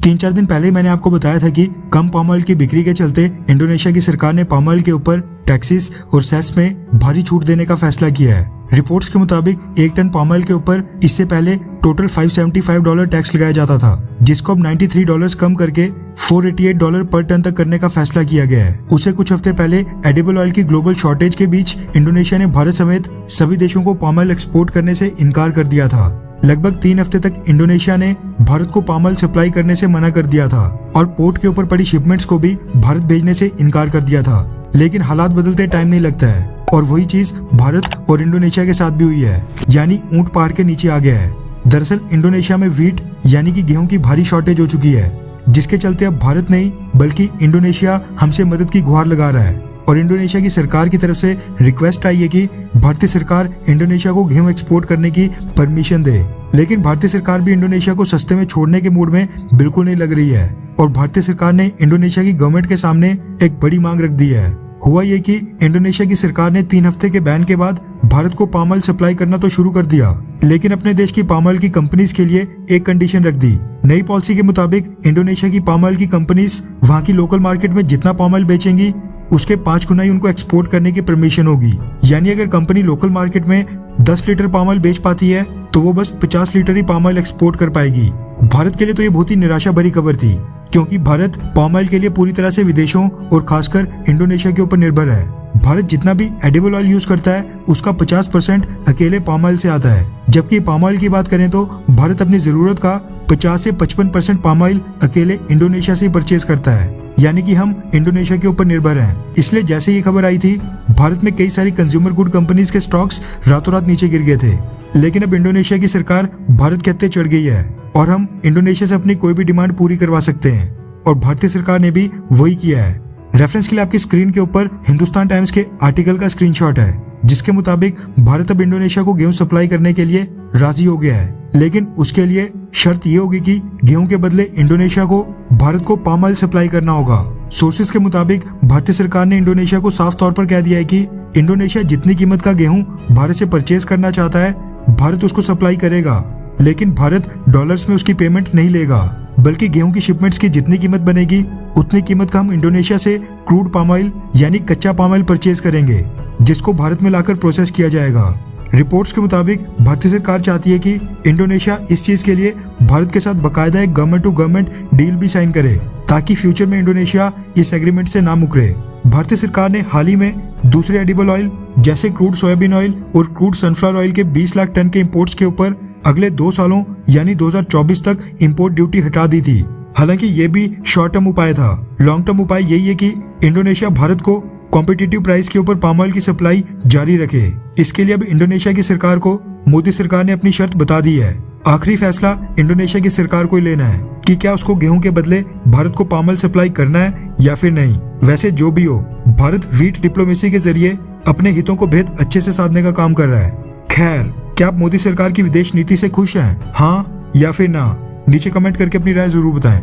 3-4 दिन पहले मैंने आपको बताया था कि कम पाम ऑयल की बिक्री के चलते इंडोनेशिया की सरकार ने पाम ऑयल के ऊपर टैक्सेस और सेस में भारी छूट देने का फैसला किया है। रिपोर्ट्स के मुताबिक 1 टन पाम ऑयल के ऊपर इससे पहले टोटल $575 टैक्स लगाया जाता था, जिसको अब $93 कम करके $488 पर टन तक करने का फैसला किया गया है। उसे कुछ हफ्ते पहले एडिबल ऑयल की ग्लोबल शॉर्टेज के बीच इंडोनेशिया ने भारत समेत सभी देशों को पाम ऑयल एक्सपोर्ट करने से इनकार कर दिया था। लगभग 3 हफ्ते तक इंडोनेशिया ने भारत को पाम ऑयल सप्लाई करने से मना कर दिया था और पोर्ट के ऊपर पड़ी शिपमेंट्स को भी भारत भेजने से इनकार कर दिया था। लेकिन हालात बदलते टाइम नहीं लगता है और वही चीज भारत और इंडोनेशिया के साथ भी हुई है, यानी ऊंट पहाड़ के नीचे आ गया है। दरअसल इंडोनेशिया में व्हीट यानी कि गेहूं की भारी शॉर्टेज हो चुकी है, जिसके चलते अब भारत नहीं बल्कि इंडोनेशिया हमसे मदद की गुहार लगा रहा है और इंडोनेशिया की सरकार की तरफ से रिक्वेस्ट आई है कि भारतीय सरकार इंडोनेशिया को गेहूं एक्सपोर्ट करने की परमिशन दे। लेकिन भारतीय सरकार भी इंडोनेशिया को सस्ते में छोड़ने के मूड में बिल्कुल नहीं लग रही है और भारतीय सरकार ने इंडोनेशिया की गवर्नमेंट के सामने एक बड़ी मांग रख दी है। हुआ ये कि इंडोनेशिया की सरकार ने 3 हफ्ते के बैन के बाद भारत को पाम ऑयल सप्लाई करना तो शुरू कर दिया, लेकिन अपने देश की पाम ऑयल की कंपनीज के लिए एक कंडीशन रख दी। नई पॉलिसी के मुताबिक इंडोनेशिया की पाम ऑयल की कंपनीज वहाँ की लोकल मार्केट में जितना पाम ऑयल बेचेंगी उसके 5 गुना ही उनको एक्सपोर्ट करने की परमिशन होगी। यानी अगर कंपनी लोकल मार्केट में 10 लीटर पाम ऑयल बेच पाती है तो वो बस 50 लीटर ही पाम ऑयल एक्सपोर्ट कर पाएगी। भारत के लिए तो ये बहुत ही निराशा भरी खबर थी, क्योंकि भारत पाम ऑयल के लिए पूरी तरह से विदेशों और खासकर इंडोनेशिया के ऊपर निर्भर है। भारत जितना भी एडिबल ऑयल यूज करता है उसका 50% अकेले पाम ऑयल से आता है, जबकि पाम ऑयल की बात करें तो भारत अपनी जरूरत का 50 से 55% पाम ऑयल अकेले इंडोनेशिया से परचेज करता है, यानी कि हम इंडोनेशिया के ऊपर निर्भर हैं। इसलिए जैसे ये खबर आई थी, भारत में कई सारी कंज्यूमर गुड कंपनीज के स्टॉक्स रातों रात नीचे गिर गए थे। लेकिन अब इंडोनेशिया की सरकार भारत के हत्थे चढ़ गई है और हम इंडोनेशिया से अपनी कोई भी डिमांड पूरी करवा सकते हैं और भारतीय सरकार ने भी वही किया है। रेफरेंस के लिए आपकी स्क्रीन के ऊपर हिंदुस्तान टाइम्स के आर्टिकल का स्क्रीनशॉट है, जिसके मुताबिक भारत अब इंडोनेशिया को गेहूं सप्लाई करने के लिए राजी हो गया है, लेकिन उसके लिए शर्त ये होगी कि गेहूं के बदले इंडोनेशिया को भारत को पाम ऑयल सप्लाई करना होगा। सोर्सेज के मुताबिक भारतीय सरकार ने इंडोनेशिया को साफ तौर पर कह दिया है कि इंडोनेशिया जितनी कीमत का गेहूं भारत से परचेज करना चाहता है भारत उसको सप्लाई करेगा, लेकिन भारत डॉलर्स में उसकी पेमेंट नहीं लेगा, बल्कि गेहूं की शिपमेंट्स की जितनी कीमत बनेगी उतनी कीमत का हम इंडोनेशिया से क्रूड पाम ऑयल यानी कच्चा पाम ऑयल परचेज करेंगे, जिसको भारत में लाकर प्रोसेस किया जाएगा। रिपोर्ट्स के मुताबिक भारतीय सरकार चाहती है कि इंडोनेशिया इस चीज के लिए भारत के साथ बकायदा एक गवर्नमेंट टू गवर्नमेंट डील भी साइन करे, ताकि फ्यूचर में इंडोनेशिया इस एग्रीमेंट से ना मुकरे। भारतीय सरकार ने हाल ही में दूसरे एडिबल ऑयल जैसे क्रूड सोयाबीन ऑयल और क्रूड सनफ्लावर ऑयल के 20 लाख टन के इम्पोर्ट्स के ऊपर अगले 2 सालों यानी 2024 तक इम्पोर्ट ड्यूटी हटा दी थी। हालांकि ये भी शॉर्ट टर्म उपाय था। लॉन्ग टर्म उपाय यही है कि इंडोनेशिया भारत को कॉम्पिटिटिव प्राइस के ऊपर पाम ऑयल की सप्लाई जारी रखे। इसके लिए अब इंडोनेशिया की सरकार को मोदी सरकार ने अपनी शर्त बता दी है। आखिरी फैसला इंडोनेशिया की सरकार को ही लेना है कि क्या उसको गेहूं के बदले भारत को पाम ऑयल सप्लाई करना है या फिर नहीं। वैसे जो भी हो, भारत व्हीट डिप्लोमेसी के जरिए अपने हितों को बेहद अच्छे से साधने का काम कर रहा है। खैर, क्या आप मोदी सरकार की विदेश नीति से खुश हैं? हाँ या फिर ना? नीचे कमेंट करके अपनी राय जरूर बताएं।